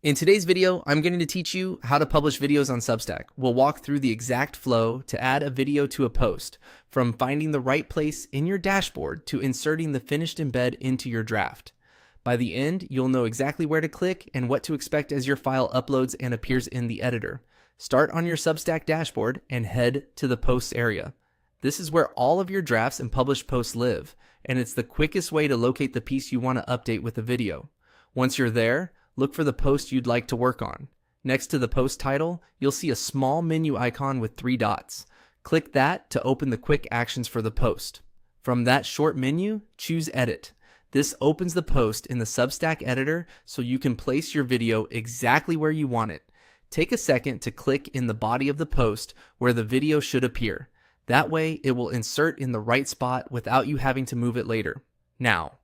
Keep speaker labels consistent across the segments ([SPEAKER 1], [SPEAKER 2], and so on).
[SPEAKER 1] In today's video, I'm going to teach you how to publish videos on Substack. We'll walk through the exact flow to add a video to a post, from finding the right place in your dashboard to inserting the finished embed into your draft. By the end, you'll know exactly where to click and what to expect as your file uploads and appears in the editor. Start on your Substack dashboard and head to the posts area. This is where all of your drafts and published posts live, and it's the quickest way to locate the piece you want to update with a video. Once you're there, look for the post you'd like to work on. Next to the post title, you'll see a small menu icon with 3 dots. Click that to open the quick actions for the post. From that short menu, choose Edit. This opens the post in the Substack editor so you can place your video exactly where you want it. Take a second to click in the body of the post where the video should appear. That way, it will insert in the right spot without you having to move it later. Now,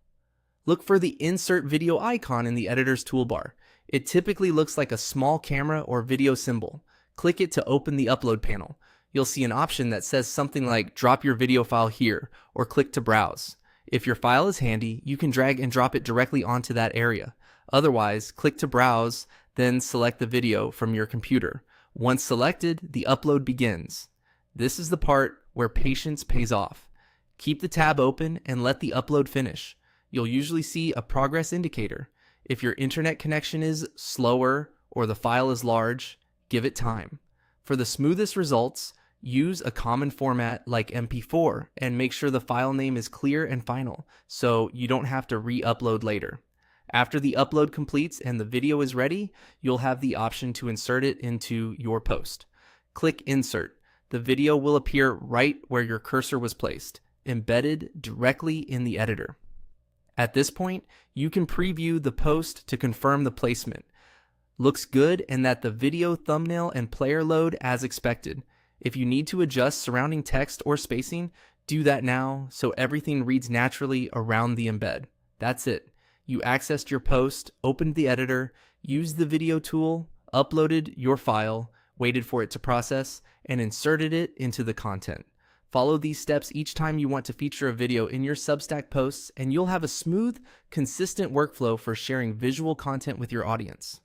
[SPEAKER 1] look for the Insert Video icon in the editor's toolbar. It typically looks like a small camera or video symbol. Click it to open the upload panel. You'll see an option that says something like drop your video file here or click to browse. If your file is handy, you can drag and drop it directly onto that area. Otherwise, click to browse, then select the video from your computer. Once selected, the upload begins. This is the part where patience pays off. Keep the tab open and let the upload finish. You'll usually see a progress indicator. If your internet connection is slower or the file is large, give it time. For the smoothest results, use a common format like MP4 and make sure the file name is clear and final so you don't have to re-upload later. After the upload completes and the video is ready, you'll have the option to insert it into your post. Click Insert. The video will appear right where your cursor was placed, embedded directly in the editor. At this point, you can preview the post to confirm the placement. Looks good and that the video thumbnail and player load as expected. If you need to adjust surrounding text or spacing, do that now so everything reads naturally around the embed. That's it. You accessed your post, opened the editor, used the video tool, uploaded your file, waited for it to process, and inserted it into the content. Follow these steps each time you want to feature a video in your Substack posts, and you'll have a smooth, consistent workflow for sharing visual content with your audience.